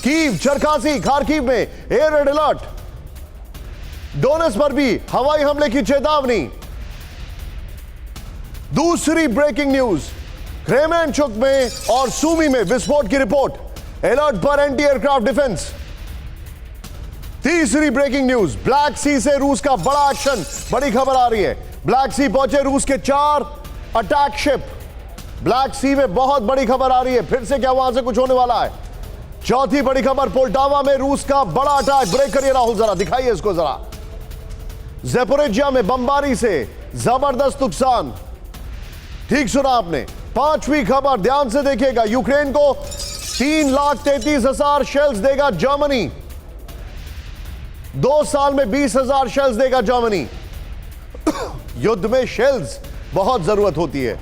Kyiv, चरकासी, Kharkiv में air red alert. Donetsk पर भी हवाई हमले की चेतावनी। दूसरी ब्रेकिंग न्यूज, क्रेमेंचुक में और सूमी में विस्फोट की रिपोर्ट, अलर्ट पर एंटी एयरक्राफ्ट डिफेंस। तीसरी ब्रेकिंग न्यूज, ब्लैक सी से रूस का बड़ा एक्शन, बड़ी खबर आ रही है। ब्लैक सी पहुंचे रूस के 4 अटैक शिप। ब्लैक सी में बहुत बड़ी खबर आ रही है, फिर से क्या वहां से कुछ होने वाला है। चौथी बड़ी खबर, पोल्टावा में रूस का बड़ा अटैक। ब्रेक करिए राहुल, जरा दिखाइए इसको जरा। ज़ेपोरिज्जिया में बमबारी से जबरदस्त नुकसान, ठीक सुना आपने। पांचवी खबर ध्यान से देखिएगा, यूक्रेन को 3,33,000 शेल्स देगा जर्मनी। 2 साल में 20,000 शेल्स देगा जर्मनी। युद्ध में शेल्स बहुत जरूरत होती है।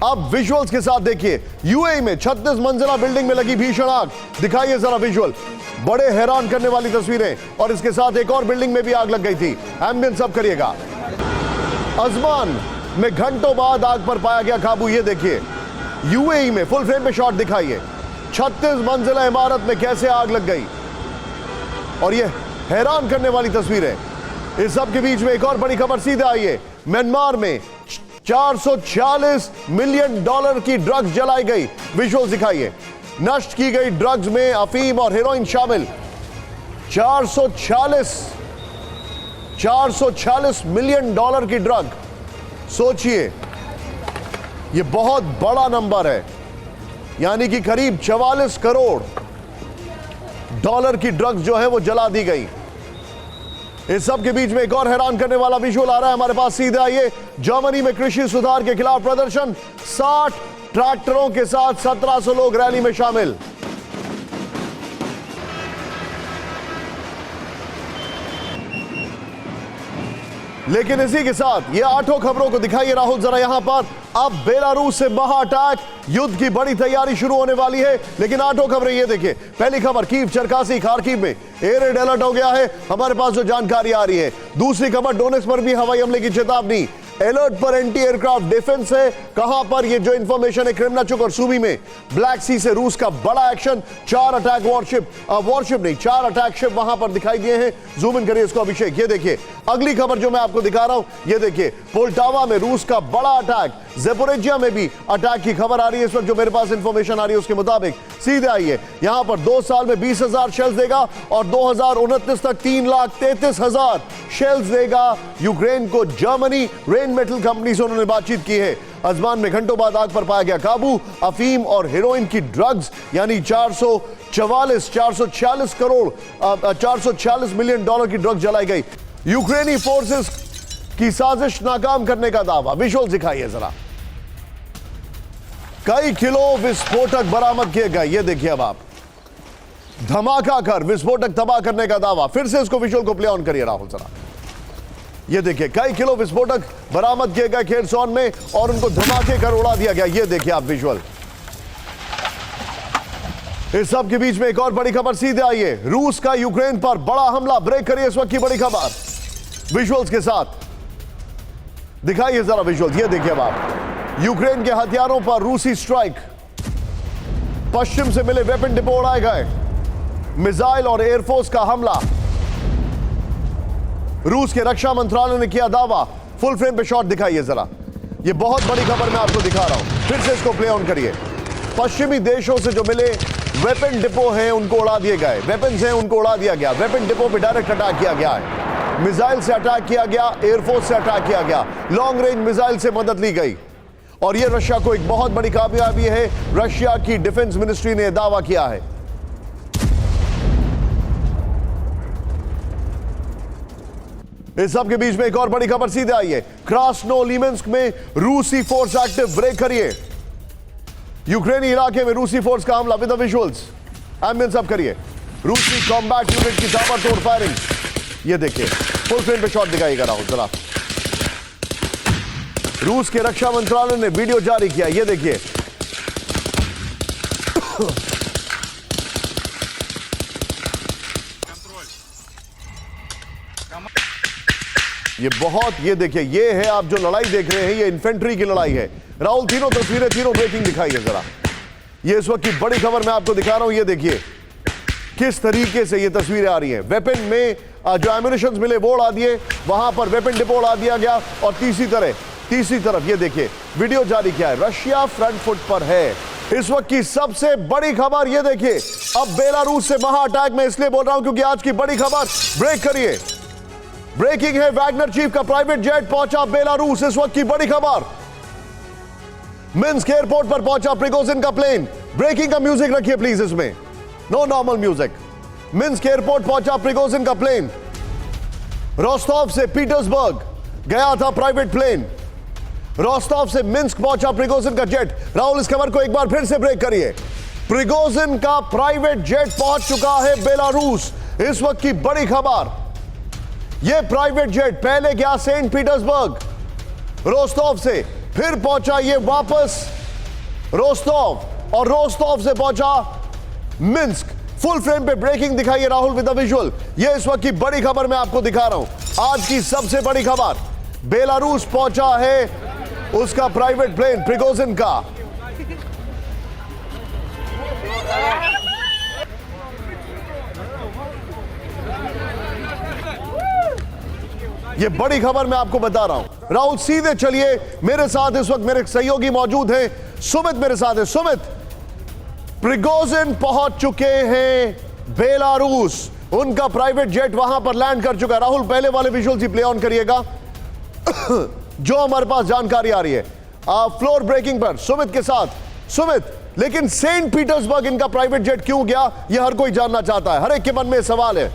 अब विजुअल्स के साथ देखिए, यूएई में 36 मंजिला बिल्डिंग में लगी भीषण आग। दिखाइए जरा विजुअल, बड़े हैरान करने वाली तस्वीरें। और इसके साथ एक और बिल्डिंग में भी आग लग गई थी। एम्बियंस अब करिएगा। अजमान में घंटों बाद आग पर पाया गया काबू। ये देखिए यूएई में, फुल फ्रेम पे शॉट दिखाइए, 36 मंजिला इमारत में कैसे आग लग गई। और ये हैरान करने वाली तस्वीर है। इस सब के बीच में एक और बड़ी खबर सीधे आई है। म्यांमार में $440 मिलियन की ड्रग्स जलाई गई। विजुअल्स दिखाइए, नष्ट की गई ड्रग्स में अफीम और हेरोइन शामिल। 440 मिलियन डॉलर की ड्रग। सोचिए, यह बहुत बड़ा नंबर है, यानी कि करीब 44 करोड़ डॉलर की ड्रग्स जो है वो जला दी गई। इस सब के बीच में एक और हैरान करने वाला विजुअल आ रहा है हमारे पास, सीधे आइए। जर्मनी में कृषि सुधार के खिलाफ प्रदर्शन, 60 ट्रैक्टरों के साथ 1700 लोग रैली में शामिल। लेकिन इसी के साथ ये 8 खबरों को दिखाइए राहुल जरा यहां पर। अब बेलारूस से महा अटैक, युद्ध की बड़ी तैयारी शुरू होने वाली है। लेकिन 8 खबरें ये देखिए। पहली खबर, कीव, चरकासी, खार्किव में एयर रेड अलर्ट हो गया है, हमारे पास जो जानकारी आ रही है। दूसरी खबर, डोनेट्स्क पर भी हवाई हमले की चेतावनी। अलर्ट पर एंटी एयरक्राफ्ट डिफेंस है। कहां पर? ये जो इंफॉर्मेशन है, क्रेमेंचुक और सूमी में ब्लैक सी से रूस का बड़ा एक्शन। 4 अटैक वॉरशिप नहीं, 4 अटैक शिप वहां पर दिखाई दिए हैं। जूम इन करिए इसको अभिषेक। ये देखिए अगली खबर जो मैं आपको दिखा रहा हूं, ये देखिए पोल्टावा में रूस का बड़ा अटैक। ज़ेपोरिज्जिया में भी अटैक की खबर आ रही है इस वक्त, जो मेरे पास इंफॉर्मेशन आ रही है उसके मुताबिक। सीधे आइए, यहां पर 2 साल में 20,000 शेल्स देगा और 2029 तक 3,33,000 शेल्स देगा यूक्रेन को जर्मनी। रेन मेटल कंपनी से उन्होंने बातचीत की है। अजमान में घंटों बाद आग पर पाया गया काबू। अफीम और हेरोइन की ड्रग्स, यानी 440 मिलियन डॉलर की ड्रग्स जलाई गई। यूक्रेनी फोर्सेस की साजिश नाकाम करने का दावा। विजुअल दिखाइए जरा। कई किलो विस्फोटक बरामद किए गए। ये देखिए अब आप, धमाका कर विस्फोटक तबाह करने का दावा। फिर से इसको विजुअल को प्ले ऑन करिए राहुल जरा। ये देखिए कई किलो विस्फोटक बरामद किए गए खेरसौन में और उनको धमाके कर उड़ा दिया गया। ये देखिए आप विजुअल। इस सब के बीच में एक और बड़ी खबर सीधे आई है, रूस का यूक्रेन पर बड़ा हमला। ब्रेक करिए इस वक्त की बड़ी खबर विजुअल्स के साथ। दिखाइए जरा विजुअल्स। ये देखिए अब आप, यूक्रेन के हथियारों पर रूसी स्ट्राइक। पश्चिम से मिले वेपन डिपो उड़ाए गए। मिसाइल और एयरफोर्स का हमला। रूस के रक्षा मंत्रालय ने किया दावा। फुल फ्रेम पे शॉट दिखाइए जरा। ये बहुत बड़ी खबर मैं आपको दिखा रहा हूं, फिर से इसको प्ले ऑन करिए। पश्चिमी देशों से जो मिले वेपन डिपो हैं उनको उड़ा दिए गए। वेपन्स हैं उनको उड़ा दिया गया। वेपन डिपो पे डायरेक्ट अटैक किया गया है। मिसाइल से अटैक किया गया, एयरफोर्स से अटैक किया गया, लॉन्ग रेंज मिसाइल से मदद ली गई। और यह रशिया को एक बहुत बड़ी कामयाबी है। रशिया की डिफेंस मिनिस्ट्री ने दावा किया है। इस सब के बीच में एक और बड़ी खबर सीधे आई है। क्रास्नोलिमेंस्क में रूसी फोर्स एक्टिव। ब्रेक करिए, यूक्रेनी इलाके में रूसी फोर्स का हमला with the visuals. Ambience up करिए। रूसी कॉम्बैट यूनिट की ताबड़तोड़ फायरिंग। ये देखिए फुल फ्रेम पे शॉट दिखाइएगा राहुल जरा। रूस के रक्षा मंत्रालय ने वीडियो जारी किया। ये देखिए ये देखिए, ये है आप जो लड़ाई देख रहे हैं, ये इन्फेंट्री की लड़ाई है राहुल। तीनों तस्वीरें, तीनों ब्रेकिंग दिखाई है जरा। ये इस वक्त की बड़ी खबर मैं आपको दिखा रहा हूं। ये देखिए किस तरीके से ये तस्वीरें आ रही हैं। वेपन में जो एम्यूनिशन मिले वो उड़ा दिए, वहां पर वेपन डिपो उड़ा दिया गया। और तीसरी तरफ ये देखिए वीडियो जारी किया है, रशिया फ्रंट फुट पर है। इस वक्त की सबसे बड़ी खबर ये देखिए, अब बेलारूस से महा अटैक। मैं इसलिए बोल रहा हूं क्योंकि आज की बड़ी खबर, ब्रेक करिए, ब्रेकिंग है, वैगनर चीफ का प्राइवेट जेट पहुंचा बेलारूस। इस वक्त की बड़ी खबर, मिन्स्क एयरपोर्ट पर पहुंचा प्रिगोजिन का प्लेन। ब्रेकिंग का म्यूजिक रखिए प्लीज, इसमें no normal music. Minsk airport पहुंचा प्रिगोजिन का प्लेन। रोस्टोव से पीटर्सबर्ग गया था प्राइवेट प्लेन। रोस्टोव से मिन्स्क पहुंचा प्रिगोजिन का जेट। राहुल, इस खबर को एक बार फिर से ब्रेक करिए। प्रिगोजिन का प्राइवेट जेट पहुंच चुका है बेलारूस। इस वक्त की बड़ी खबर, यह प्राइवेट जेट पहले गया सेंट पीटर्सबर्ग, रोस्टोव से, फिर पहुंचा ये वापस रोस्टोव, और रोस्टोव से पहुंचा मिन्स्क। फुल फ्रेम पे ब्रेकिंग दिखाइए राहुल विद द विजुअल। ये इस वक्त की बड़ी खबर मैं आपको दिखा रहा हूं। आज की सबसे बड़ी खबर, बेलारूस पहुंचा है उसका प्राइवेट प्लेन प्रिगोजिन का। ये बड़ी खबर मैं आपको बता रहा हूं। राहुल सीधे चलिए, मेरे साथ इस वक्त मेरे सहयोगी मौजूद हैं, सुमित मेरे साथ है। सुमित, प्रिगोजिन पहुंच चुके हैं बेलारूस, उनका प्राइवेट जेट वहां पर लैंड कर चुका है। राहुल, पहले वाले विजुअल्स ही प्ले ऑन करिएगा जो हमारे पास जानकारी आ रही है फ्लोर ब्रेकिंग पर सुमित के साथ। सुमित, लेकिन सेंट पीटर्सबर्ग इनका प्राइवेट जेट क्यों गया, यह हर कोई जानना चाहता है, हर एक के मन में सवाल है।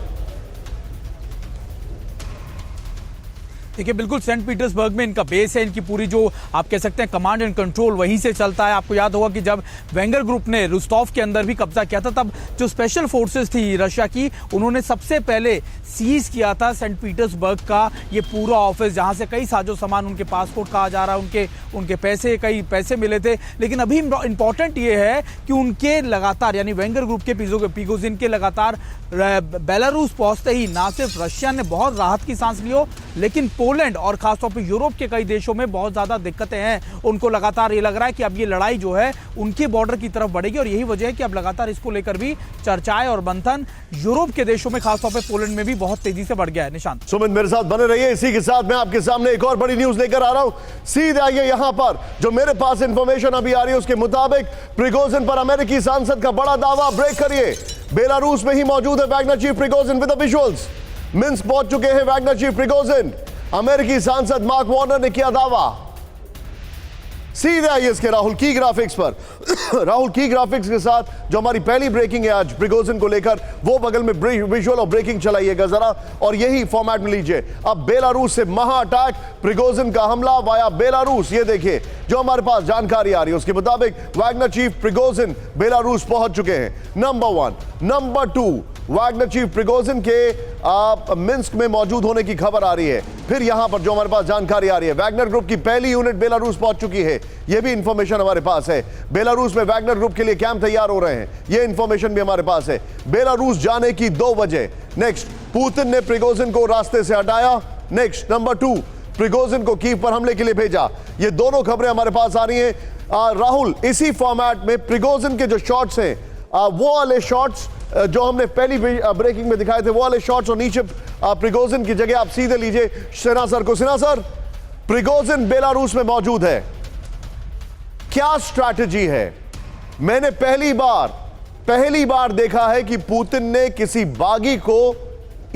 देखिए, बिल्कुल सेंट पीटर्सबर्ग में इनका बेस है, इनकी पूरी जो आप कह सकते हैं कमांड एंड कंट्रोल वहीं से चलता है। आपको याद होगा कि जब वेंगर ग्रुप ने रोस्टोव के अंदर भी कब्जा किया था, तब जो स्पेशल फोर्सेस थी रशिया की, उन्होंने सबसे पहले सीज किया था सेंट पीटर्सबर्ग का ये पूरा ऑफिस, जहां से कई साजो सामान, उनके पासपोर्ट कहा जा रहा है, उनके पैसे, कई पैसे मिले थे। लेकिन अभी इंपॉर्टेंट ये है कि उनके लगातार, यानी वेंगर ग्रुप के प्रिगोजिन के लगातार बेलारूस पहुंचते ही ना सिर्फ रशिया ने बहुत राहत की सांस ली हो, लेकिन पोलैंड और खासतौर पर यूरोप के कई देशों में बहुत ज्यादा दिक्कतें हैं। उनको लगातार ये लग रहा है कि अब ये लड़ाई जो है उनके बॉर्डर की तरफ बढ़ेगी, और यही वजह है कि अब लगातार इसको लेकर भी चर्चाएं और मंथन यूरोप के देशों में, खासतौर पर पोलैंड में भी बहुत तेजी से बढ़ गया है। निशांत, सुमित मेरे साथ बने रहिए। इसी के साथ मैं आपके सामने एक और बड़ी न्यूज लेकर आ रहा हूं। सीधे आइए यहां पर, जो मेरे पास इंफॉर्मेशन अभी आ रही है उसके मुताबिक प्रिगोजिन पर अमेरिकी सांसद का बड़ा दावा। ब्रेक करिए, बेलारूस में ही मौजूद है Wagner chief Prigozhin with the visuals. Minsk पहुंच चुके हैं वैगनर चीफ प्रिगोजिन। अमेरिकी सांसद मार्क वार्नर ने किया दावा। सीधे आइए इसके राहुल की ग्राफिक्स पर। राहुल की ग्राफिक्स के साथ जो हमारी पहली ब्रेकिंग है आज प्रिगोजिन को लेकर, वो बगल में विजुअल और ब्रेकिंग चलाइएगा जरा, और यही फॉर्मेट में लीजिए। अब बेलारूस से महा अटैक, प्रिगोजिन का हमला वाया बेलारूस। ये देखिए जो हमारे पास जानकारी आ रही है उसके मुताबिक वैगनर चीफ प्रिगोजिन बेलारूस पहुंच चुके हैं। Number 1। Number 2, Wagner chief Prigozhin के मिन्स्क में मौजूद होने की खबर आ रही है। फिर यहां पर जो हमारे पास जानकारी आ रही है, वैगनर ग्रुप की पहली यूनिट बेलारूस पहुंच चुकी है। यह भी इंफॉर्मेशन हमारे पास है। बेलारूस में वैगनर ग्रुप के लिए कैंप तैयार हो रहे हैं, यह इंफॉर्मेशन भी हमारे पास है। बेलारूस जाने की 2 वजह। नेक्स्ट, पुतिन ने प्रिगोजिन को रास्ते से हटाया। नेक्स्ट, नंबर 2, प्रिगोजिन को कीव पर हमले के लिए भेजा। ये दोनों खबरें हमारे पास आ रही हैं। राहुल, इसी फॉर्मेट में प्रिगोजिन के जो शॉट्स हैं, वो वाले शॉट्स जो हमने पहली ब्रेकिंग में दिखाए थे, वो वाले शॉट्स, और नीचे प्रिगोजिन की जगह आप सीधे लीजिए सिन्हा सर को। सिन्हा सर, प्रिगोजिन बेलारूस में मौजूद है, क्या स्ट्रैटेजी है? मैंने पहली बार देखा है कि पुतिन ने किसी बागी को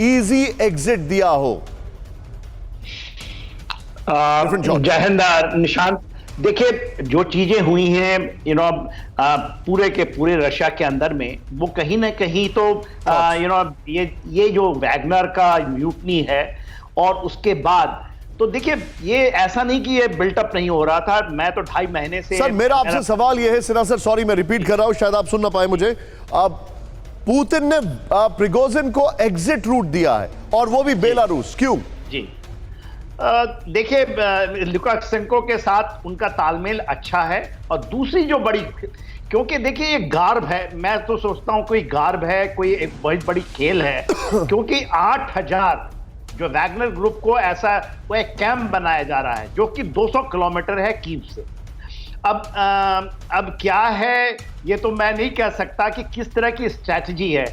इजी एग्जिट दिया हो। जय हिंद निशांत। देखिए, जो चीजें हुई हैं पूरे के पूरे रशिया के अंदर में, वो कहीं ना कहीं तो ये जो वैगनर का म्यूटनी है, और उसके बाद तो देखिए ये ऐसा नहीं कि ये बिल्टअप नहीं हो रहा था। मैं तो 2.5 महीने से, सर मेरा आपसे सवाल ये है, सिन्हा सर सॉरी मैं रिपीट कर रहा हूं, शायद आप सुन ना पाए मुझे। पुतिन ने प्रिगोजिन को एग्जिट रूट दिया है, और वो भी बेलारूस, क्यों? जी, देखिए, लुकाशेंको के साथ उनका तालमेल अच्छा है, और दूसरी जो बड़ी, क्योंकि देखिए ये गार्ब है, मैं तो सोचता हूं कोई गार्ब है, कोई एक बहुत बड़ी खेल है। क्योंकि 8000 जो वैगनर ग्रुप को ऐसा वो एक कैंप बनाया जा रहा है जो कि 200 किलोमीटर है कीव से। अब क्या है ये तो मैं नहीं कह सकता कि किस तरह की स्ट्रैटेजी है,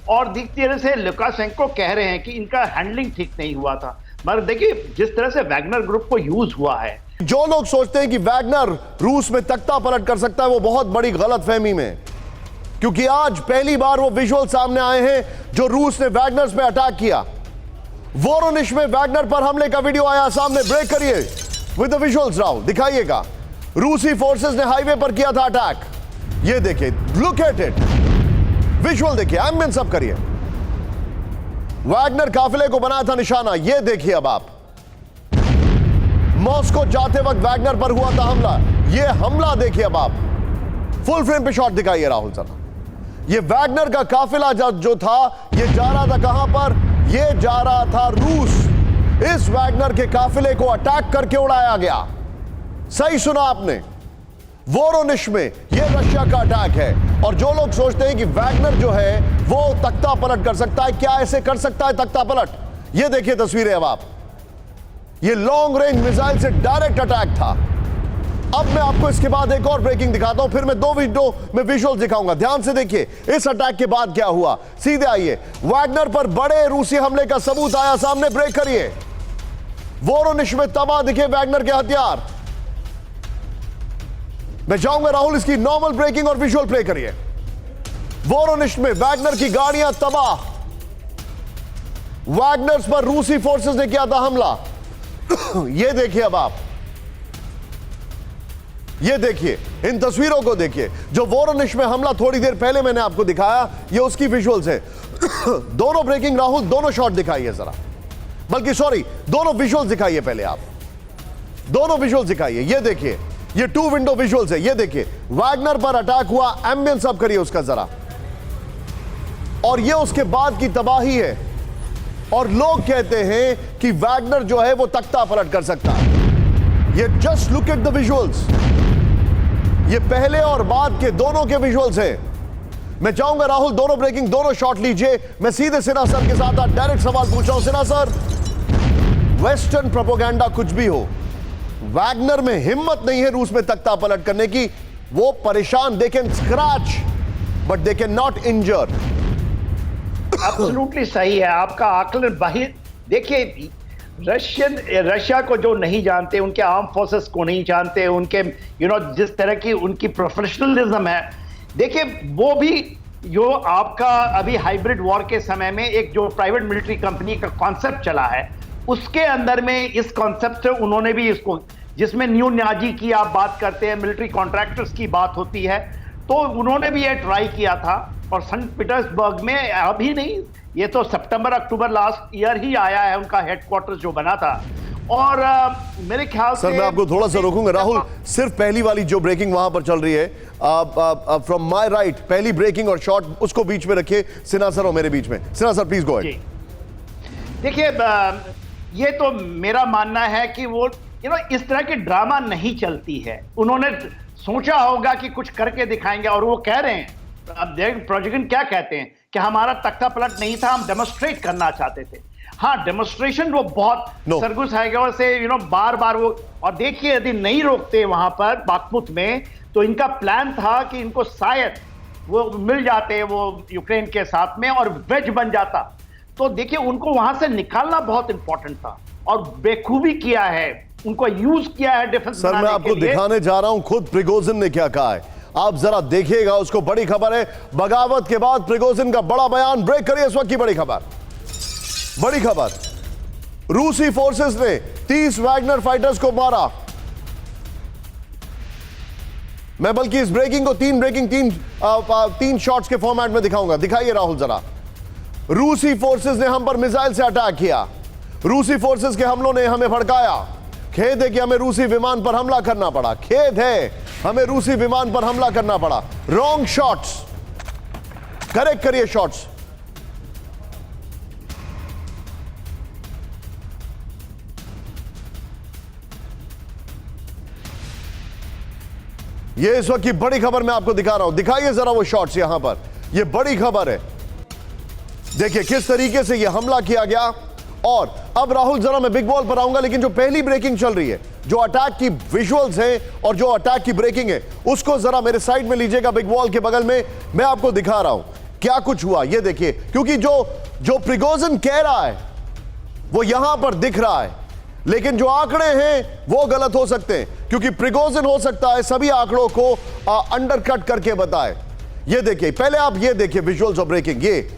और जिस तरह से लुकाशेंको कह रहे हैं कि इनका हैंडलिंग ठीक नहीं हुआ था, मगर देखिए जिस तरह से वैगनर ग्रुप को यूज हुआ है, जो लोग सोचते हैं कि वैगनर रूस में तख्ता पलट कर सकता है वो बहुत बड़ी गलतफहमी में, क्योंकि आज पहली बार वो विजुअल सामने आए हैं जो रूस ने वैगनर्स पे अटैक किया। वोरोनिश में वैगनर पर हमले का वीडियो आया सामने, ब्रेक करिए विद द विजुअल्स राहुल, दिखाइएगा। रूसी फोर्सेस ने हाईवे पर किया था अटैक, ये देखिए, लुक एट इट, विजुअल देखिए, एम्बियंस अप करिए। वैगनर काफिले को बनाया था निशाना, ये देखिए अब आप। मॉस्को जाते वक्त वैगनर पर हुआ था हमला, ये हमला देखिए अब आप। फुल फ्रेम पे शॉट दिखाइए राहुल जरा। ये वैगनर का काफिला जो था ये जा रहा था कहां पर? ये जा रहा था रूस। इस वैगनर के काफिले को अटैक करके उड़ाया गया। सही सुना आपने, वोरोनिश में ये रशिया का अटैक है। और जो लोग सोचते हैं कि वैगनर जो है वो तख्ता पलट कर सकता है, क्या ऐसे कर सकता है तख्ता पलट? ये देखिए तस्वीरें अब आप, ये लॉन्ग रेंज मिसाइल से डायरेक्ट अटैक था। अब मैं आपको इसके बाद एक और ब्रेकिंग दिखाता हूं, फिर मैं दो वीडियो में विजुअल्स दिखाऊंगा। ध्यान से देखिए इस अटैक के बाद क्या हुआ। सीधे आइए, वैगनर पर बड़े रूसी हमले का सबूत आया सामने, ब्रेक करिए। वोरोनिश में तबाह दिखे वैगनर के हथियार। मैं चाहूंगा राहुल इसकी नॉर्मल ब्रेकिंग और विजुअल प्ले करिए। वोरोनिश में वैगनर की गाड़ियां तबाह, वैगनर्स पर रूसी फोर्सेस ने किया था हमला। ये देखिए अब आप, ये देखिए, इन तस्वीरों को देखिए। जो वोरोनिश में हमला थोड़ी देर पहले मैंने आपको दिखाया, ये उसकी विजुअल्स है। दोनों ब्रेकिंग राहुल, दोनों शॉट दिखाइए जरा, बल्कि सॉरी दोनों विजुअल्स दिखाइए पहले आप, दोनों विजुअल्स दिखाइए। ये देखिए, ये 2 विंडो विजुअल्स है। ये देखिए वैगनर पर अटैक हुआ, एम्बियंस अप करिए उसका जरा, और ये उसके बाद की तबाही है। और लोग कहते हैं कि वैगनर जो है वो तख्ता पलट कर सकता है। ये just look at the visuals, ये पहले और बाद के दोनों के विजुअल्स हैं। मैं चाहूंगा राहुल दोनों ब्रेकिंग, दोनों शॉट लीजिए। मैं सीधे सिन्हा सर के साथ आज डायरेक्ट सवाल पूछ रहा हूं। सिन्हा सर, वेस्टर्न प्रोपेगेंडा कुछ भी हो, वैगनर में हिम्मत नहीं है रूस में तख्ता पलट करने की। वो परेशान, they can scratch but they can not injure. Absolutely सही है आपका आकलन। बाहर देखिए, रशिया को जो नहीं जानते, उनके आर्म फोर्सेस को नहीं जानते, उनके जिस तरह की उनकी प्रोफेशनलिज्म है, देखिए वो भी जो आपका अभी हाइब्रिड वॉर के समय में एक जो प्राइवेट मिलिट्री कंपनी का कॉन्सेप्ट चला है, उसके अंदर में इस कॉन्सेप्ट से उन्होंने भी इसको, जिसमें न्यू नाजी की आप बात करते हैं, मिलिट्री कॉन्ट्रैक्टर्स की बात होती है, तो उन्होंने भी ये ट्राई किया था। और सेंट पीटर्सबर्ग में अभी नहीं, ये तो सितंबर अक्टूबर लास्ट ईयर ही आया है उनका हेडक्वार्टर जो बना था। और मेरे ख्याल से सर मैं आपको थोड़ा सा रोकूंगा राहुल, सिर्फ पहली वाली जो ब्रेकिंग वहां पर चल रही है, फ्रॉम माय राइट, पहली ब्रेकिंग और शॉट उसको बीच में रखिए, सिन्हा सर और मेरे बीच में। Sinha sir please go ahead. देखिए, ये तो मेरा मानना है कि वो इस तरह की ड्रामा नहीं चलती है। उन्होंने सोचा होगा कि कुछ करके दिखाएंगे, और वो कह रहे हैं, अब देख प्रोजेक्ट क्या कहते हैं कि हमारा तख्ता पलट नहीं था, हम डेमोन्स्ट्रेट करना चाहते थे। हाँ, डेमोन्स्ट्रेशन वो बहुत सरगुस है से बार बार वो, और देखिए यदि नहीं रोकते वहां पर बाखमुत में, तो इनका प्लान था कि इनको शायद वो मिल जाते वो यूक्रेन के साथ में और वेज बन जाता। तो देखिए उनको वहां से निकालना बहुत इंपॉर्टेंट था, और बेखूबी किया है, उनको यूज किया है डिफेंस। सर मैं आपको दिखाने जा रहा हूं खुद प्रिगोजिन ने क्या कहा है, आप जरा देखिएगा उसको। बड़ी खबर है, बगावत के बाद प्रिगोजिन का बड़ा बयान, ब्रेक करिए इस वक्त की बड़ी खबर। बड़ी खबर, रूसी फोर्सेस ने 30 वैगनर फाइटर्स को मारा। मैं बल्कि इस ब्रेकिंग को तीन शॉट्स के फॉर्मेट में दिखाऊंगा। दिखाइए राहुल जरा। रूसी फोर्सेस ने हम पर मिसाइल से अटैक किया, रूसी फोर्सेस के हमलों ने हमें भड़काया। खेद है कि हमें रूसी विमान पर हमला करना पड़ा, खेद है हमें रूसी विमान पर हमला करना पड़ा। रॉन्ग शॉट्स, करेक्ट करिए शॉट्स। ये इस वक्त की बड़ी खबर मैं आपको दिखा रहा हूं, दिखाइए जरा वो शॉट्स यहां पर। ये बड़ी खबर है, देखिए किस तरीके से ये हमला किया गया। और अब राहुल जरा मैं बिग बॉल पर आऊंगा, लेकिन जो पहली ब्रेकिंग चल रही है, जो अटैक की विजुअल्स हैं और जो अटैक की ब्रेकिंग है, उसको जरा मेरे साइड में लीजिएगा, बिग बॉल के बगल में। मैं आपको दिखा रहा हूं क्या कुछ हुआ ये देखिए, क्योंकि जो प्रिगोजिन कह रहा है वो यहां पर दिख रहा है, लेकिन जो आंकड़े हैं वो गलत हो सकते हैं, क्योंकि प्रिगोजिन हो सकता है सभी आंकड़ों को अंडरकट करके बताए। ये देखिए, पहले आप ये देखिए विजुअल्स ऑफ ब्रेकिंग, ये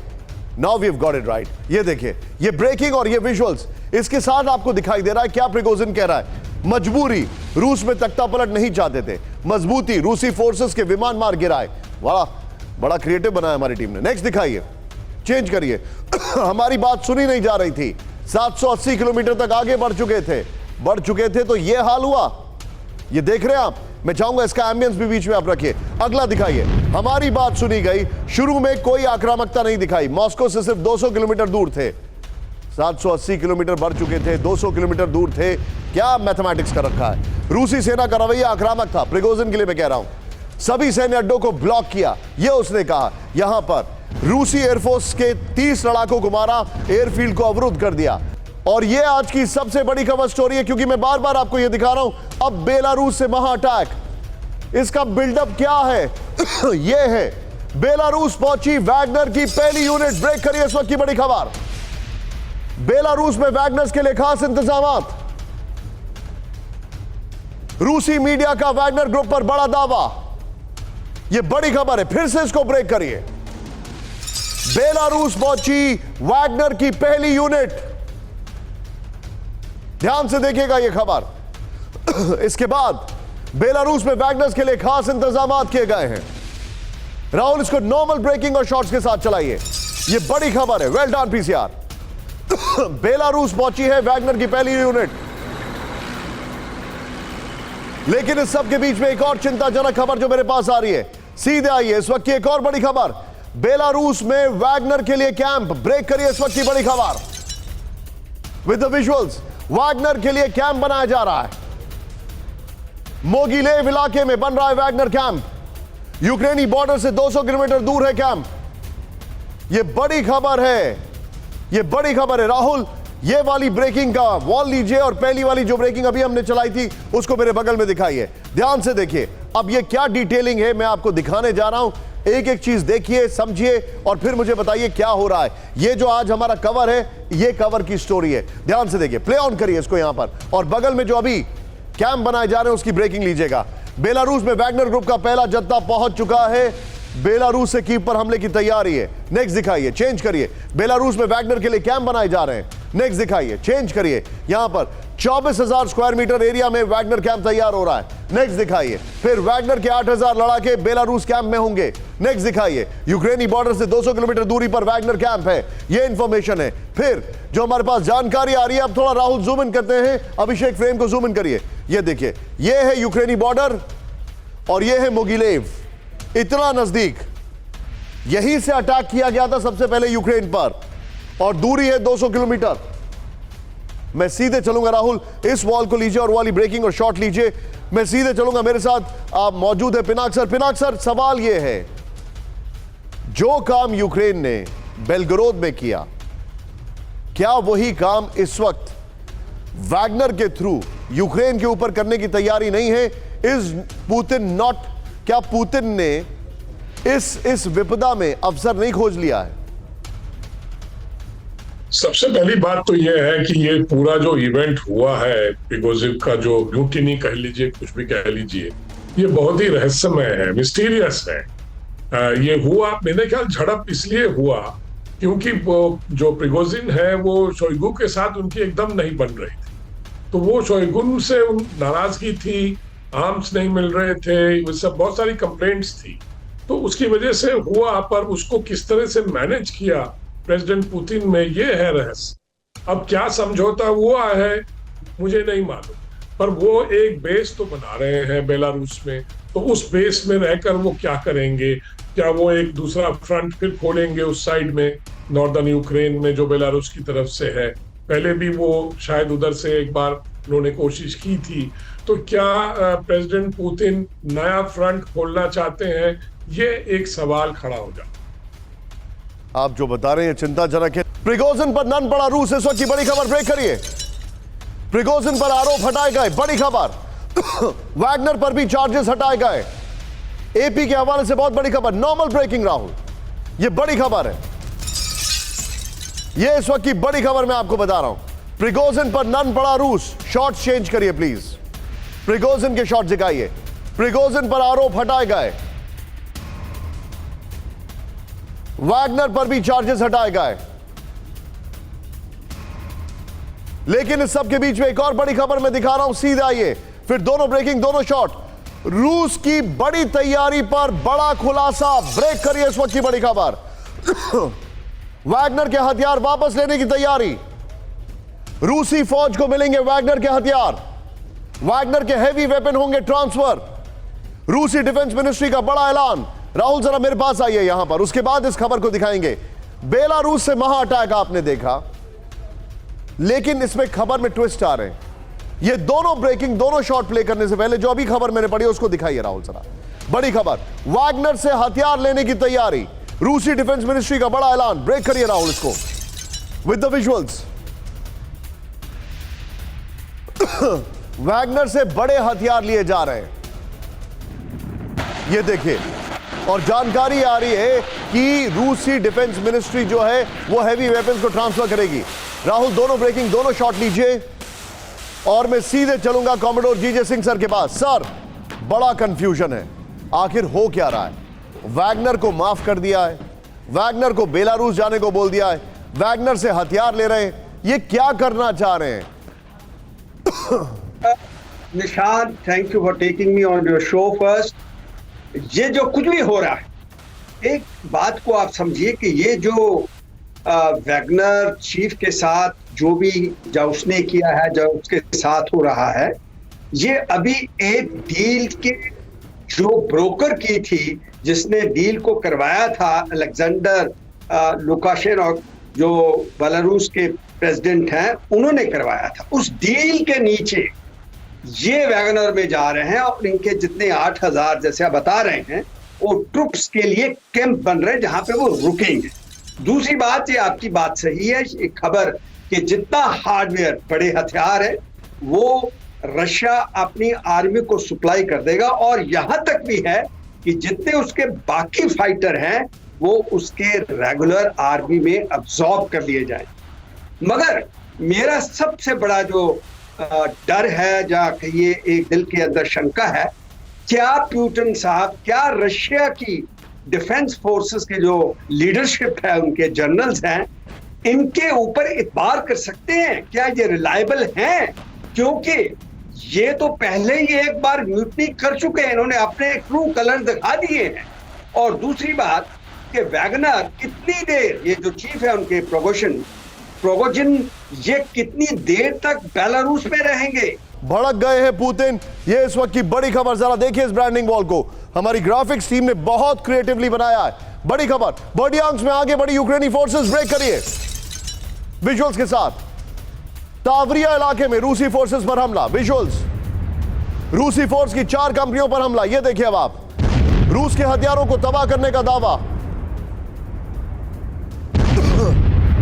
now we have got it right. ये देखिए, ये ब्रेकिंग और ये विजुअल्स, इसके साथ आपको दिखाई दे रहा है क्या प्रिगोजिन कह रहा है। मजबूरी, रूस में तख्ता पलट नहीं चाहते थे, मजबूती, रूसी फोर्सेस के विमान मार गिराए। बड़ा क्रिएटिव बनाया हमारी टीम ने। नेक्स्ट दिखाइए, चेंज करिए। हमारी बात सुनी नहीं जा रही थी, 780 किलोमीटर तक आगे बढ़ चुके थे तो ये हाल हुआ। ये देख रहे हैं आप, मैं चाहूंगा इसका एम्बियंस भी बीच में आप रखिए। अगला दिखाइए, हमारी बात सुनी गई, शुरू में कोई आक्रामकता नहीं दिखाई, मॉस्को से सिर्फ 200 किलोमीटर दूर थे, 780 किलोमीटर बढ़ चुके थे, 200 किलोमीटर दूर थे। क्या मैथमेटिक्स कर रखा है। रूसी सेना का रवैया आक्रामक था, प्रिगोजिन के लिए मैं कह रहा हूं। सभी सैन्य अड्डों को ब्लॉक किया, यह उसने कहा। यहां पर रूसी एयरफोर्स के 30 लड़ाकों को मारा, एयरफील्ड को अवरुद्ध कर दिया। और यह आज की सबसे बड़ी खबर स्टोरी है, क्योंकि मैं बार बार आपको यह दिखा रहा हूं, अब बेलारूस से महा अटैक। इसका बिल्डअप क्या है? यह है, बेलारूस पहुंची वैगनर की पहली यूनिट। ब्रेक करिए इस वक्त की बड़ी खबर। बेलारूस में वैगनर्स के लिए खास इंतजाम। रूसी मीडिया का वैगनर ग्रुप पर बड़ा दावा। यह बड़ी खबर है, फिर से इसको ब्रेक करिए। बेलारूस पहुंची वैगनर की पहली यूनिट। ध्यान से देखिएगा यह खबर। इसके बाद बेलारूस में वैगनर्स के लिए खास इंतजाम किए गए हैं। राहुल, इसको नॉर्मल ब्रेकिंग और शॉट्स के साथ चलाइए। यह बड़ी खबर है, वेल डन पीसीआर। बेलारूस पहुंची है वैगनर की पहली यूनिट। लेकिन इस सब के बीच में एक और चिंताजनक खबर जो मेरे पास आ रही है, सीधे आइए इस वक्त की एक और बड़ी खबर। बेलारूस में वैगनर के लिए कैंप। ब्रेक करिए इस वक्त की बड़ी खबर विद द विजुअल्स। वैगनर के लिए कैंप बनाया जा रहा है। मोगिलेव इलाके में बन रहा है वैगनर कैंप। यूक्रेनी बॉर्डर से 200 किलोमीटर दूर है कैंप। यह बड़ी खबर है, यह बड़ी खबर है। राहुल, ये वाली ब्रेकिंग का वॉल लीजिए और पहली वाली जो ब्रेकिंग अभी हमने चलाई थी उसको मेरे बगल में दिखाइए। ध्यान से देखिए, अब ये क्या डिटेलिंग है मैं आपको दिखाने जा रहा हूं। एक एक चीज देखिए, समझिए और फिर मुझे बताइए क्या हो रहा है। ये जो आज हमारा कवर है, ये कवर की स्टोरी है। ध्यान से देखिए, प्ले ऑन करिए इसको यहां पर, और बगल में जो अभी कैंप बनाए जा रहे हैं उसकी ब्रेकिंग लीजिएगा। बेलारूस में वैगनर ग्रुप का पहला जत्था पहुंच चुका है। बेलारूस से कीव पर हमले की तैयारी है। नेक्स्ट दिखाइए, चेंज करिए। बेलारूस में वैगनर के लिए कैंप बनाए जा रहे हैं। नेक्स्ट दिखाइए, चेंज करिए। यहां पर 24,000 स्क्वायर मीटर एरिया में वैगनर कैंप तैयार हो रहा है। नेक्स्ट दिखाइए। फिर वैगनर के 8,000 लड़ाके बेलारूस कैंप में होंगे। नेक्स्ट दिखाइए। यूक्रेनी बॉर्डर से 200 किलोमीटर दूरी पर वैगनर कैंप है, यह इंफॉर्मेशन है। फिर जो हमारे पास जानकारी आ रही है, अब थोड़ा राहुल जूम इन करते हैं। अभिषेक फ्रेम को जूम इन करिए। यह देखिए, यह है यूक्रेनी बॉर्डर और यह है मोगिलेव। इतना नजदीक, यहीं से अटैक किया गया था सबसे पहले यूक्रेन पर, और दूरी है 200 किलोमीटर। मैं सीधे चलूंगा राहुल, इस वॉल को लीजिए और वाली ब्रेकिंग और शॉट लीजिए। मैं सीधे चलूंगा, मेरे साथ आप मौजूद है पिनाक सर। पिनाक सर, सवाल यह है, जो काम यूक्रेन ने बेलगरोद में किया, क्या वही काम इस वक्त वैगनर के थ्रू यूक्रेन के ऊपर करने की तैयारी नहीं है? इज पुतिन नॉट, क्या पुतिन ने इस विपदा में अवसर नहीं खोज लिया है? सबसे पहली बात तो यह है कि ये पूरा जो इवेंट हुआ है, प्रिगोजिन का जो म्यूटिनी कह लीजिए, कुछ भी कह लीजिए, ये बहुत ही रहस्यमय है, मिस्टीरियस है। ये हुआ, मेरे ख्याल झड़प इसलिए हुआ क्योंकि वो जो प्रिगोजिन है वो शोइगु के साथ उनकी एकदम नहीं बन रही थी। तो वो शोइगु से नाराजगी थी, आर्म्स नहीं मिल रहे थे, वो सब बहुत सारी कंप्लेंट्स थी। तो उसकी वजह से हुआ, पर उसको किस तरह से मैनेज किया प्रेसिडेंट पुतिन में, ये है रहस्य। अब क्या समझौता हुआ है मुझे नहीं मालूम, पर वो एक बेस तो बना रहे हैं बेलारूस में। तो उस बेस में रहकर वो क्या करेंगे? क्या वो एक दूसरा फ्रंट फिर खोलेंगे उस साइड में, नॉर्दर्न यूक्रेन में, जो बेलारूस की तरफ से है? पहले भी वो शायद उधर से एक बार उन्होंने कोशिश की थी। तो क्या प्रेसिडेंट पुतिन नया फ्रंट खोलना चाहते हैं? ये एक सवाल खड़ा हो जाता। आप जो बता रहे हैं चिंताजनक है। प्रिगोजिन पर नन पड़ा रूस, इस वक्त की बड़ी खबर। ब्रेक करिए। प्रिगोजिन पर आरोप हटाए गए, बड़ी खबर। वैगनर पर भी चार्जेस हटाए गए। एपी के हवाले से बहुत बड़ी खबर। नॉर्मल ब्रेकिंग राहुल, ये बड़ी खबर है, ये इस वक्त की बड़ी खबर मैं आपको बता रहा हूं। प्रिगोजिन पर नन पड़ा रूस। शॉट चेंज करिए प्लीज, प्रिगोजिन के शॉट दिखाइए। प्रिगोजिन पर आरोप हटाए गए, वैगनर पर भी चार्जेस हटाए गए। लेकिन इस सब के बीच में एक और बड़ी खबर मैं दिखा रहा हूं, सीधे आइए। फिर दोनों ब्रेकिंग, दोनों शॉट। रूस की बड़ी तैयारी पर बड़ा खुलासा। ब्रेक करिए इस वक्त की बड़ी खबर। वैगनर के हथियार वापस लेने की तैयारी। रूसी फौज को मिलेंगे वैगनर के हथियार, वैगनर के हेवी वेपन होंगे ट्रांसफर। रूसी डिफेंस मिनिस्ट्री का बड़ा ऐलान। राहुल जरा मेरे पास आइए यहां पर, उसके बाद इस खबर को दिखाएंगे। बेलारूस से महा अटैक आपने देखा, लेकिन इसमें खबर में ट्विस्ट आ रहे हैं। ये दोनों ब्रेकिंग, दोनों शॉट प्ले करने से पहले जो अभी खबर मैंने पढ़ी उसको दिखाइए राहुल जरा। बड़ी खबर, वैगनर से हथियार लेने की तैयारी, रूसी डिफेंस मिनिस्ट्री का बड़ा ऐलान। ब्रेक करिए राहुल इसको विद द विजुअल्स। वैगनर से बड़े हथियार लिए जा रहे हैं, ये देखिए। और जानकारी आ रही है कि रूसी डिफेंस मिनिस्ट्री जो है वो हैवी वेपन्स को ट्रांसफर करेगी। राहुल दोनों ब्रेकिंग, दोनों शॉट लीजिए और मैं सीधे चलूंगा कॉमोडोर जीजे सिंह सर के पास। सर, बड़ा कंफ्यूजन है, आखिर हो क्या रहा है? वैगनर को माफ कर दिया है, वैगनर को बेलारूस जाने को बोल दिया है, वैगनर से हथियार ले रहे हैं, ये क्या करना चाह रहे हैं? निशान, thank you for taking me on your show first. ये जो कुछ भी हो रहा है, एक बात को आप समझिए कि ये जो वैगनर चीफ के साथ जो भी जो उसने किया है, जो उसके साथ हो रहा है, ये अभी एक डील के जो ब्रोकर की थी, जिसने डील को करवाया था अलेक्जेंडर लुकाशेंको, जो बेलारूस के प्रेसिडेंट हैं, उन्होंने करवाया था। उस डील के नीचे ये वैगनर में जा रहे हैं और इनके जितने 8,000 जैसे आप बता रहे हैं, वो ट्रुप्स के लिए कैंप बन रहे हैं जहां पे वो रुकेंगे। दूसरी बात, ये आपकी बात सही है, एक खबर कि जितना हार्डवेयर, बड़े हथियार है, वो रशिया अपनी आर्मी को सप्लाई कर देगा। और यहां तक भी है कि जितने उसके बाकी फाइटर हैं वो उसके रेगुलर आर्मी में अब्सॉर्ब कर लिए जाए। मगर मेरा सबसे बड़ा जो डर है, या कहिए एक दिल के अंदर शंका है, क्या पुतिन साहब, क्या रशिया की डिफेंस फोर्सेस के जो लीडरशिप है, उनके जनरल्स हैं, इनके ऊपर इतबार कर सकते हैं? क्या ये रिलायबल हैं? क्योंकि ये तो पहले ही एक बार म्यूटनी कर चुके हैं, इन्होंने अपने ट्रू कलर दिखा दिए हैं। और दूसरी बात कि वैगनर कितनी देर, ये जो चीफ है उनके प्रिगोजिन, ये कितनी देर तक बेलारूस में रहेंगे? भड़क गए हैं पुतिन, ये इस वक्त की बड़ी खबर। जरा देखिए इस ब्रांडिंग वॉल को, हमारी ग्राफिक्स टीम ने बहुत क्रिएटिवली बनाया है। बड़ी खबर, बर्डियांस्क में आगे बढ़ी यूक्रेनी फोर्सेस। ब्रेक करिए विजुअल्स के साथ। तावरिया इलाके में रूसी फोर्सेस पर हमला। विजुअल्स, रूसी फोर्स की 4 कंपनियों पर हमला, ये देखिए अब आप। रूस के हथियारों को तबाह करने का दावा।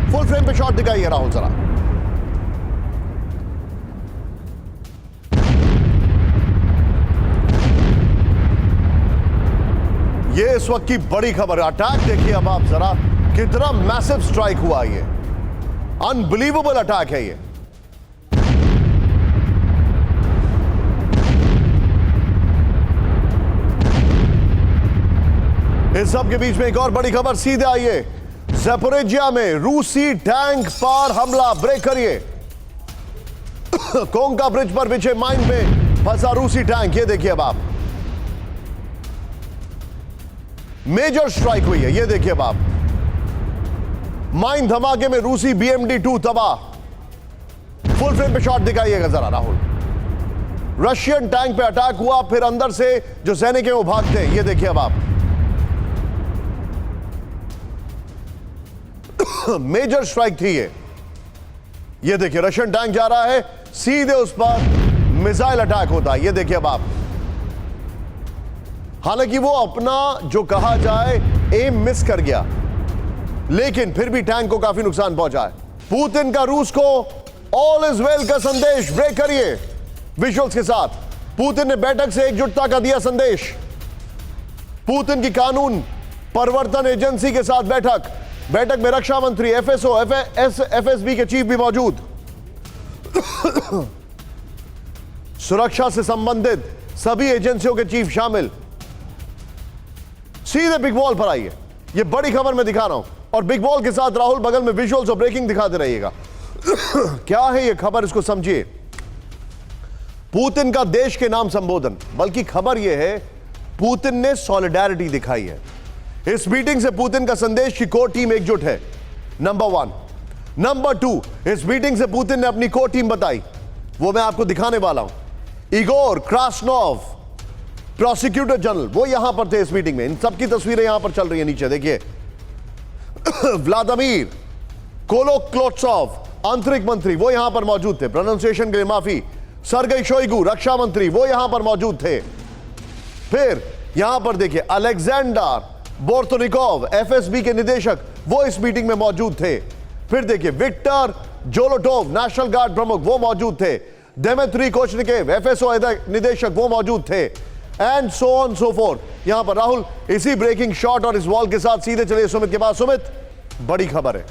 फुल फ्रेम पे शॉट दिखाइए राहुल जरा। ये इस वक्त की बड़ी खबर। अटैक देखिए अब आप जरा, कितना मैसिव स्ट्राइक हुआ। ये अनबिलीवेबल अटैक है। ये इस सब के बीच में एक और बड़ी खबर, सीधे आइए। ज़पोरिज्जिया में रूसी टैंक पर हमला। ब्रेक करिए। कोंका ब्रिज पर बिछे माइन में फंसा रूसी टैंक, ये देखिए अब आप। मेजर स्ट्राइक हुई है, ये देखिए अब आप। माइन धमाके में रूसी BMD-2 तबाह। फुल फ्रेम पे शॉट दिखाइएगा जरा राहुल। रशियन टैंक पे अटैक हुआ, फिर अंदर से जो सैनिक हैं वो भागते हैं, ये देखिए अब आप। मेजर स्ट्राइक थी ये देखिए। रशियन टैंक जा रहा है, सीधे उस पर मिसाइल अटैक होता है, ये देखिए अब आप। हालांकि वो अपना जो कहा जाए एम मिस कर गया, लेकिन फिर भी टैंक को काफी नुकसान पहुंचा है। पुतिन का रूस को ऑल इज वेल का संदेश। ब्रेक करिए विजुअल्स के साथ। पुतिन ने बैठक से एकजुटता का दिया संदेश। पुतिन की कानून प्रवर्तन एजेंसी के साथ बैठक में रक्षा मंत्री, एफएसओ, एफएसबी के चीफ भी मौजूद, सुरक्षा से संबंधित सभी एजेंसियों के चीफ शामिल। सीधे बिग बॉल पर आइए, यह बड़ी खबर मैं दिखा रहा हूं और बिग बॉल के साथ राहुल बगल में विजुअल्स और ब्रेकिंग दिखाते रहिएगा। क्या है यह खबर, इसको समझिए। पुतिन का देश के नाम संबोधन, बल्कि खबर यह है पुतिन ने सॉलिडेरिटी दिखाई है। इस मीटिंग से पुतिन का संदेश की कोर टीम एकजुट है, नंबर 1। नंबर 2, इस मीटिंग से पुतिन ने अपनी कोर टीम बताई, वो मैं आपको दिखाने वाला हूं। इगोर क्रासनोव, प्रोसिक्यूटर जनरल, वो यहां पर थे इस मीटिंग में। इन सबकी तस्वीरें यहां पर चल रही है नीचे, देखिए। व्लादिमीर कोलोक्लोत्सोव, आंतरिक मंत्री, वो यहां पर मौजूद थे, प्रोनाउंसिएशन के लिए माफी। सर्गेई शोइगु, रक्षा मंत्री, वो यहां पर मौजूद थे। फिर यहां पर देखिए अलेक्जेंडर बोर्तनिकोव, एफएसबी के निदेशक, वो इस मीटिंग में मौजूद थे। फिर देखिए विक्टर जोलोटोव, नेशनल गार्ड प्रमुख, वो मौजूद थे। दिमित्री कोचनिकेव, एफएसओ निदेशक, वो मौजूद थे। And so on so fourth. यहां पर राहुल इसी ब्रेकिंग शॉट और इस वॉल के साथ सीधे चले सुमित के पास। सुमित, बड़ी खबर है,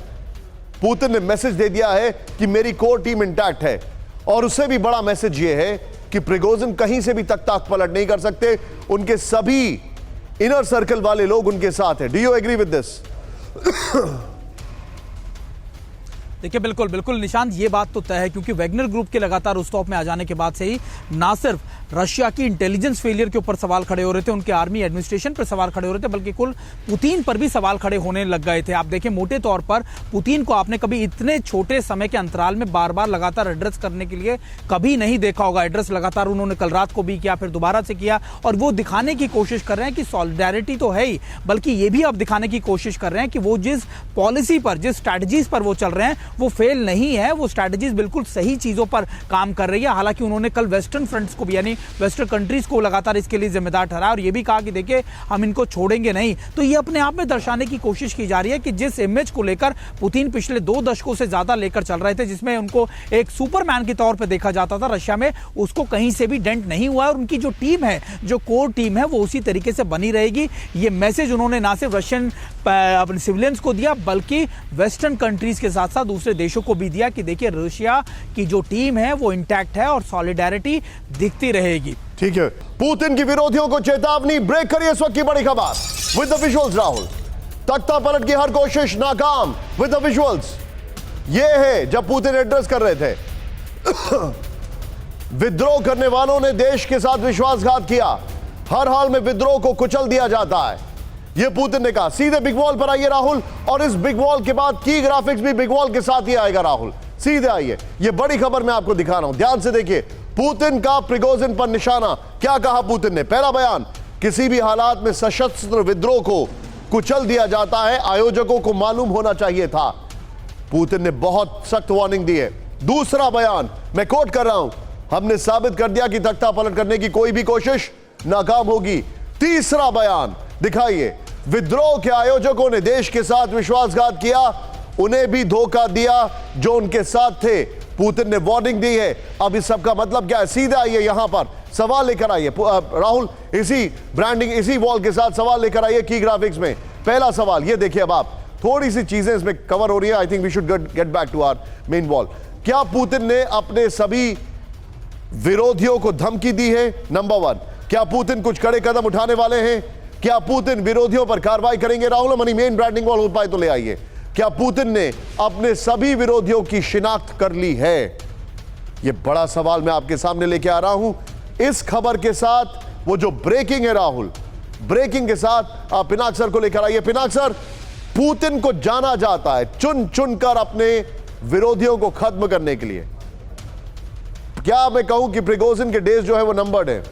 पुतिन ने मैसेज दे दिया है कि मेरी कोर टीम इंटैक्ट है, और उससे भी बड़ा मैसेज यह है कि प्रिगोजिन कहीं से भी तख्ता पलट नहीं कर सकते। उनके सभी इनर सर्कल वाले लोग उनके साथ हैं। Do you agree with this? देखिए बिल्कुल बिल्कुल निशांत, ये बात तो तय है, क्योंकि वैगनर ग्रुप के लगातार रुस्तोव में आ जाने के बाद से ही ना सिर्फ रशिया की इंटेलिजेंस फेलियर के ऊपर सवाल खड़े हो रहे थे, उनके आर्मी एडमिनिस्ट्रेशन पर सवाल खड़े हो रहे थे, बल्कि कुल पुतिन पर भी सवाल खड़े होने लग गए थे। आप देखें, मोटे तौर पर पुतिन को आपने कभी इतने छोटे समय के अंतराल में बार बार लगातार एड्रेस करने के लिए कभी नहीं देखा होगा। एड्रेस लगातार उन्होंने कल रात को भी किया, फिर दोबारा से किया, और वो दिखाने की कोशिश कर रहे हैं कि सॉलिडेरिटी तो है ही, बल्कि ये भी अब दिखाने की कोशिश कर रहे हैं कि वो जिस पॉलिसी पर, जिस स्ट्रैटेजीज पर वो चल रहे हैं, वो फेल नहीं है। वो स्ट्रैटेजीज बिल्कुल सही चीजों पर काम कर रही है। हालांकि उन्होंने कल वेस्टर्न फ्रंट्स को भी, यानी वेस्टर्न कंट्रीज को लगातार इसके लिए जिम्मेदार ठहराया, और ये भी कहा कि देखिए हम इनको छोड़ेंगे नहीं। तो ये अपने आप में दर्शाने की कोशिश की जा रही है कि जिस इमेज को लेकर पुतिन पिछले 2 दशकों से ज्यादा लेकर चल रहे थे, जिसमें उनको एक सुपरमैन के तौर पर देखा जाता था रशिया में, उसको कहीं से भी डेंट नहीं हुआ। और उनकी जो टीम है, जो कोर टीम है, वो उसी तरीके से बनी रहेगी। ये मैसेज उन्होंने ना सिर्फ रशियन अपने सिविलियंस को दिया, बल्कि वेस्टर्न कंट्रीज के साथ साथ दूसरे देशों को भी दिया कि देखिए रशिया की जो टीम है वो इंटैक्ट है और सॉलिडेरिटी दिखती रहेगी। ठीक है, पुतिन के विरोधियों को चेतावनी। ब्रेक करिए इस वक्त की बड़ी खबर विद द विजुअल्स। राहुल, तख्ता पलट की हर कोशिश नाकाम। विद द विजुअल्स, ये है जब पुतिन एड्रेस कर रहे थे। विद्रोह करने वालों ने देश के साथ विश्वासघात किया, हर हाल में विद्रोह को कुचल दिया जाता है, यह पुतिन ने कहा। सीधे बिग वॉल पर आइए राहुल, और इस बिग वॉल के बाद की ग्राफिक्स भी बिग वॉल के साथ ही आएगा। राहुल सीधे आइए, यह बड़ी खबर मैं आपको दिखा रहा हूं, ध्यान से देखिए। पुतिन का प्रिगोजिन पर निशाना। क्या कहा पुतिन ने? पहला बयान, किसी भी हालात में सशस्त्र विद्रोह को कुचल दिया जाता है, आयोजकों को मालूम होना चाहिए था। पुतिन ने बहुत सख्त वार्निंग दी है। दूसरा बयान, मैं कोट कर रहा हूं, हमने साबित कर दिया कि तख्ता पलट करने की कोई भी कोशिश नाकाम होगी। तीसरा बयान दिखाइए, विद्रोह के आयोजकों ने देश के साथ विश्वासघात किया, उन्हें भी धोखा दिया जो उनके साथ थे। पुतिन ने वार्निंग दी है। अब इस सब का मतलब क्या है? सीधे आइए, यहां पर सवाल लेकर आइए राहुल, इसी ब्रांडिंग, इसी वॉल के साथ सवाल लेकर आइए की ग्राफिक्स में। पहला सवाल ये देखिए, अब आप थोड़ी सी चीजें इसमें कवर हो रही है। I think we should get back to our main wall. क्या पुतिन ने अपने सभी विरोधियों को धमकी दी है? नंबर 1, क्या पुतिन कुछ कड़े कदम उठाने वाले हैं? क्या पुतिन विरोधियों पर कार्रवाई करेंगे? Rahul, money main branding wall हो पाए तो ले आइए। क्या पुतिन ने अपने सभी विरोधियों की शिनाख्त कर ली है? यह बड़ा सवाल मैं आपके सामने लेके आ रहा हूं इस खबर के साथ। वो जो ब्रेकिंग है राहुल, ब्रेकिंग के साथ आप पिनाक सर को लेकर आइए। पिनाक सर, पुतिन को जाना जाता है चुन चुनकर अपने विरोधियों को खत्म करने के लिए। क्या मैं कहूं कि प्रिगोजिन के डेज जो है वो नंबर्ड है?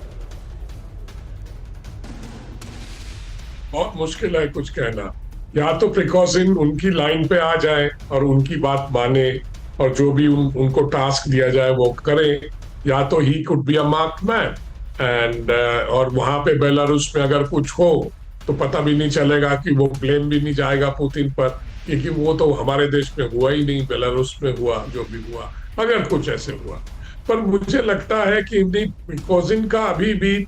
बहुत मुश्किल है कुछ कहना। या तो प्रिकॉशन उनकी लाइन पे आ जाए और उनकी बात माने और जो भी उनको टास्क दिया जाए वो करें, या तो he could be a marked man and और वहां पे बेलारूस में अगर कुछ हो तो पता भी नहीं चलेगा कि वो ब्लेम भी नहीं जाएगा पुतिन पर, क्योंकि वो तो हमारे देश में हुआ ही नहीं, बेलारूस में हुआ जो भी हुआ, अगर कुछ ऐसे हुआ। पर मुझे लगता है कि प्रिगोजिन का अभी भी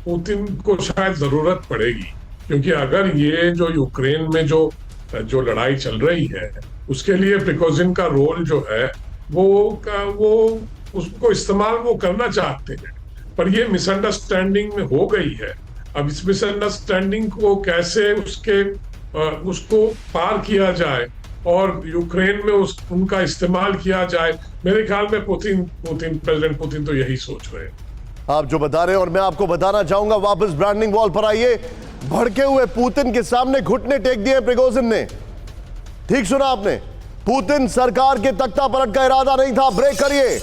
पुतिन को शायद जरूरत पड़ेगी, क्योंकि अगर ये जो यूक्रेन में जो जो लड़ाई चल रही है उसके लिए प्रिगोजिन का रोल जो है वो उसको इस्तेमाल वो करना चाहते हैं, पर ये मिसअंडरस्टैंडिंग में हो गई है। अब इस मिसअंडरस्टैंडिंग को कैसे उसको पार किया जाए और यूक्रेन में उनका इस्तेमाल किया जाए, मेरे ख्याल में प्रेसिडेंट पुतिन तो यही सोच रहे हैं। आप जो बता रहे हैं, और मैं आपको बताना चाहूंगा, वापस ब्रांडिंग वॉल पर आइए। भड़के हुए पुतिन के सामने घुटने टेक दिए प्रिगोजिन ने। ठीक सुना आपने, पुतिन सरकार के तख्ता पलट का इरादा नहीं था। ब्रेक करिए।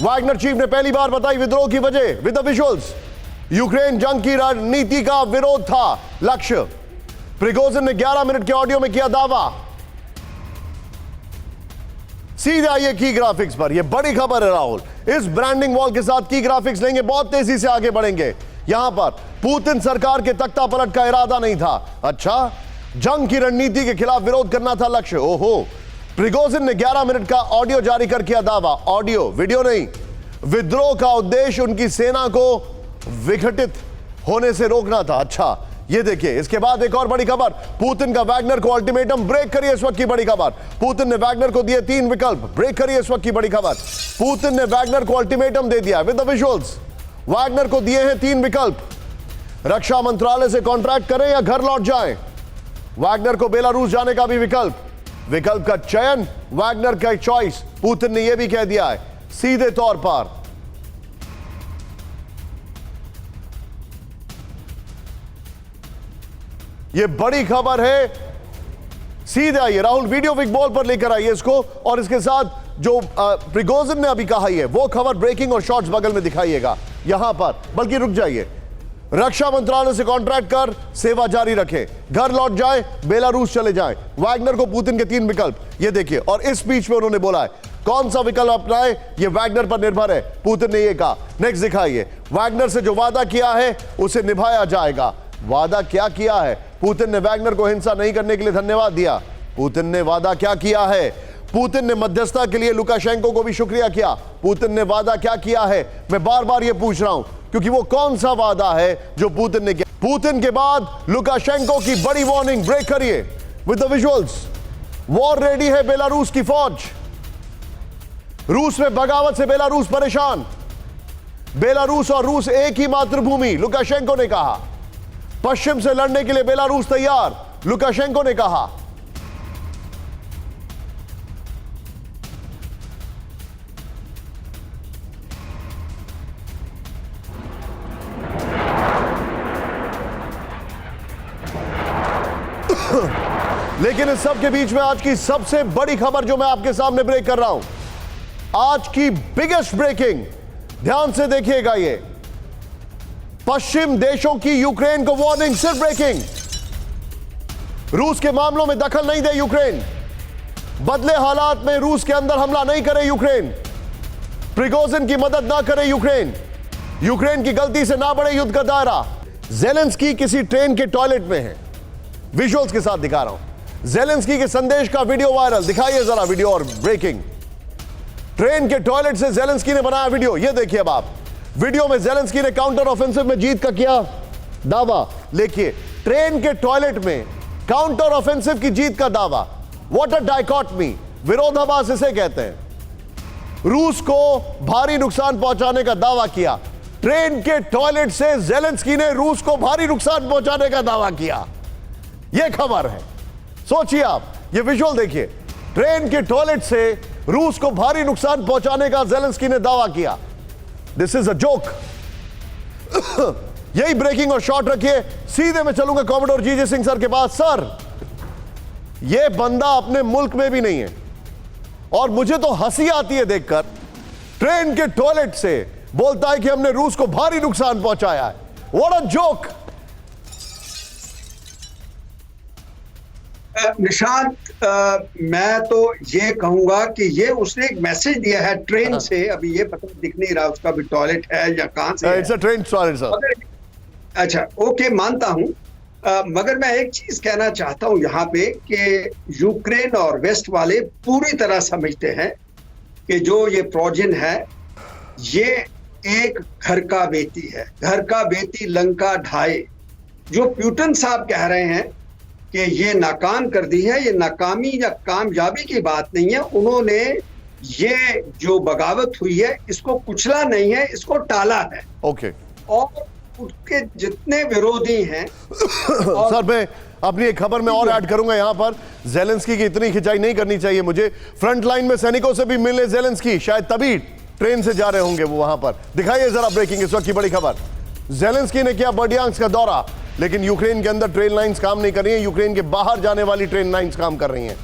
वैगनर चीफ ने पहली बार बताई विद्रोह की वजह विद द विजुअल्स। यूक्रेन जंग की रणनीति का विरोध था लक्ष्य। प्रिगोजिन ने 11 मिनट के ऑडियो में किया दावा। सीधे आइए की ग्राफिक्स पर। यह बड़ी खबर है राहुल। इस ब्रांडिंग वॉल के साथ की ग्राफिक्स लेंगे, बहुत तेजी से आगे बढ़ेंगे। यहां पर पुतिन सरकार के तख्ता पलट का इरादा नहीं था। अच्छा, जंग की रणनीति के खिलाफ विरोध करना था लक्ष्य। ओहो, प्रिगोजिन ने 11 मिनट का ऑडियो जारी कर किया दावा। ऑडियो, वीडियो नहीं। विद्रोह का उद्देश्य उनकी सेना को विघटित होने से रोकना था। अच्छा, ये देखिए। इसके बाद एक और बड़ी खबर, पुतिन का वैगनर को अल्टीमेटम। ब्रेक करिए इस वक्त की बड़ी खबर। पुतिन ने वैगनर को दिए 3 विकल्प। ब्रेक करिए इस वक्त की बड़ी खबर। पुतिन ने वैगनर को अल्टीमेटम दे दिया विद द विजुअल्स। वैगनर को दिए हैं 3 विकल्प। रक्षा मंत्रालय से कॉन्ट्रैक्ट करें या घर लौट जाएं। वैगनर को बेलारूस जाने का भी विकल्प का चयन वैगनर का चॉइस। पुतिन ने यह भी कह दिया है सीधे तौर पर। यह बड़ी खबर है। सीधे आइए राहुल, वीडियो बिग बॉल पर लेकर आइए इसको, और इसके साथ जो प्रिगोजिन ने अभी कहा है वो खबर ब्रेकिंग और शॉर्ट्स बगल में दिखाइएगा यहां पर। बल्कि रुक जाइए। रक्षा मंत्रालय से कॉन्ट्रैक्ट कर सेवा जारी रखें, घर लौट जाएं, बेलारूस चले जाएं। वैगनर को पुतिन के 3 विकल्प, ये देखिए। और इस स्पीच में उन्होंने बोला है कौन सा विकल्प अपनाए ये वैगनर पर निर्भर है। पुतिन ने ये कहा। नेक्स्ट दिखाइए। वैगनर से जो वादा किया है उसे निभाया जाएगा। वादा क्या किया है? पुतिन ने वैगनर को हिंसा नहीं करने के लिए धन्यवाद दिया। पुतिन ने वादा क्या किया है? पुतिन ने मध्यस्थता के लिए लुकाशेंको को भी शुक्रिया किया। पुतिन ने वादा क्या किया है? मैं बार बार यह पूछ रहा हूं क्योंकि वो कौन सा वादा है जो पुतिन ने किया। पुतिन के बाद लुकाशेंको की बड़ी वार्निंग। ब्रेक करिए with the visuals. War ready है बेलारूस की फौज। रूस में बगावत से बेलारूस परेशान। बेलारूस और रूस एक ही मातृभूमि, लुकाशेंको ने कहा। पश्चिम से लड़ने के लिए बेलारूस तैयार, लुकाशेंको ने कहा। लेकिन इस सब के बीच में आज की सबसे बड़ी खबर जो मैं आपके सामने ब्रेक कर रहा हूं, आज की बिगेस्ट ब्रेकिंग, ध्यान से देखिएगा। ये पश्चिम देशों की यूक्रेन को वार्निंग। सिर्फ ब्रेकिंग। रूस के मामलों में दखल नहीं दे यूक्रेन। बदले हालात में रूस के अंदर हमला नहीं करे यूक्रेन। प्रिगोजिन की मदद ना करे यूक्रेन। यूक्रेन की गलती से ना बढ़े युद्ध का दायरा। जेलेंस्की किसी ट्रेन के टॉयलेट में है। विजुअल्स के साथ दिखा रहा हूं। जेलेंस्की के संदेश का वीडियो वायरल। दिखाइए जरा वीडियो और ब्रेकिंग। ट्रेन के टॉयलेट से जेलेंस्की ने बनाया वीडियो। यह देखिए अब आप। वीडियो में जेलेंस्की ने काउंटर ऑफेंसिव में जीत का किया दावा। देखिए, ट्रेन के टॉयलेट में काउंटर ऑफेंसिव की जीत का दावा। व्हाट अ डाइकॉटमी, विरोधाभास इसे कहते हैं। रूस को भारी नुकसान पहुंचाने का दावा किया। ट्रेन के टॉयलेट से जेलेंस्की ने रूस को भारी नुकसान पहुंचाने का दावा किया। यह खबर है। सोचिए आप, यह विजुअल देखिए। ट्रेन के टॉयलेट से रूस को भारी नुकसान पहुंचाने का जेलेंस्की ने दावा किया। This is a joke. यही ब्रेकिंग और शॉर्ट रखिए। सीधे मैं चलूंगा कॉमोडोर जीजे सिंह सर के पास। सर, यह बंदा अपने मुल्क में भी नहीं है और मुझे तो हंसी आती है देखकर। ट्रेन के टॉयलेट से बोलता है कि हमने रूस को भारी नुकसान पहुंचाया है। What a joke. निशांत, मैं तो ये कहूंगा कि ये उसने एक मैसेज दिया है ट्रेन से। अभी ये पता दिख नहीं रहा उसका भी टॉयलेट है या कहां से। It's a train toilet sir. अच्छा, ओके, मानता हूं। मगर मैं एक चीज कहना चाहता हूं यहाँ पे कि यूक्रेन और वेस्ट वाले पूरी तरह समझते हैं कि जो ये प्रोजन है ये एक घर का बेटी है। घर का बेटी लंका ढाए। जो प्यूटन साहब कह रहे हैं कि ये नाकाम कर दी है, ये नाकामी या कामयाबी की बात नहीं है। उन्होंने ये जो बगावत हुई है इसको कुचला नहीं है, इसको टाला है। ओके और उसके जितने विरोधी हैं सर, मैं अपनी एक खबर में और ऐड करूंगा यहां पर, जेलेंस्की की इतनी खिंचाई नहीं करनी चाहिए मुझे। फ्रंट लाइन में सैनिकों से भी मिले जेलेंस्की, शायद तभी ट्रेन से जा रहे होंगे वो वहां पर। दिखाइए जरा ब्रेकिंग, इस वक्त की बड़ी खबर। जेलेंस्की ने किया बर्डियांस्क का दौरा, लेकिन यूक्रेन के अंदर ट्रेन लाइंस काम नहीं कर रही हैं, यूक्रेन के बाहर जाने वाली ट्रेन लाइंस काम कर रही हैं।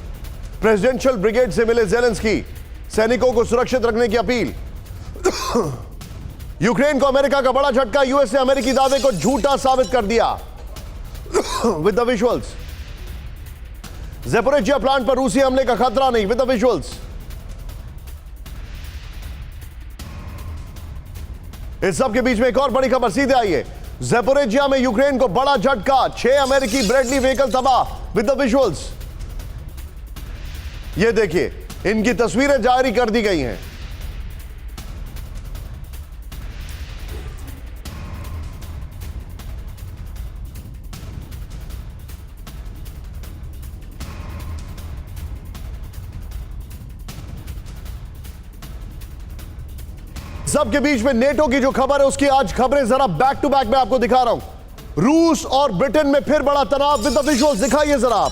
प्रेसिडेंशियल ब्रिगेड से मिले जेलेंस्की, सैनिकों को सुरक्षित रखने की अपील। यूक्रेन को अमेरिका का बड़ा झटका, यूएस ने अमेरिकी दावे को झूठा साबित कर दिया। With the visuals, Zaporizhzhia plant पर रूसी हमले का खतरा नहीं, विद द विजुअल्स। इस सब के बीच में एक और बड़ी खबर, सीधे आइए। ज़ैपोरिज़िया में यूक्रेन को बड़ा झटका, 6 अमेरिकी ब्रैडली व्हीकल तबाह, विद द विजुअल्स। ये देखिए, इनकी तस्वीरें जारी कर दी गई हैं। सबके बीच में नेटो की जो खबर है उसकी आज खबरें जरा बैक टू बैक में आपको दिखा रहा हूं। रूस और ब्रिटेन में फिर बड़ा तनाव, विद द विजुअल्स दिखाइए जरा आप।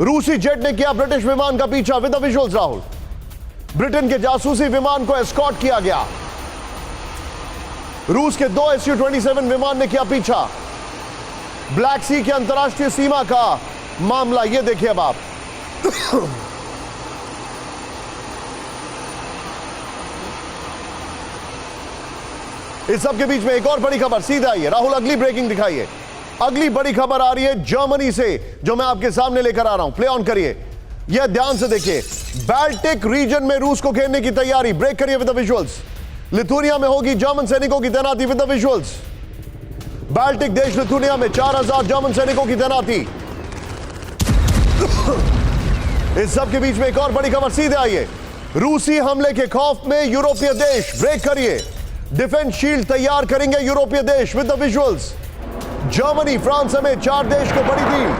रूसी जेट ने किया ब्रिटिश विमान का पीछा, with the visuals Rahul. Britain के जासूसी विमान को एस्कॉर्ट किया गया। रूस के 2 Su-27 विमान ने किया पीछा। ब्लैक सी के अंतरराष्ट्रीय सीमा का मामला, यह देखिए अब आप। इस सब के बीच में एक और बड़ी खबर, सीधा आइए राहुल, अगली ब्रेकिंग दिखाइए। अगली बड़ी खबर आ रही है जर्मनी से, जो मैं आपके सामने लेकर आ रहा हूं। प्ले ऑन करिए, यह ध्यान से देखिए। बाल्टिक रीजन में रूस को घेरने की तैयारी, ब्रेक करिए विद द विजुअल्स। लिथुनिया में होगी जर्मन सैनिकों की तैनाती, विद द विजुअल्स। बाल्टिक देश लिथुनिया में 4000 जर्मन सैनिकों की तैनाती। इस सब के बीच में एक और बड़ी खबर, सीधे आइए। रूसी हमले के खौफ में यूरोपीय देश, ब्रेक करिए। डिफेंस शील्ड तैयार करेंगे यूरोपीय देश, with the visuals. Germany, France समेत 4 देश को बड़ी डील।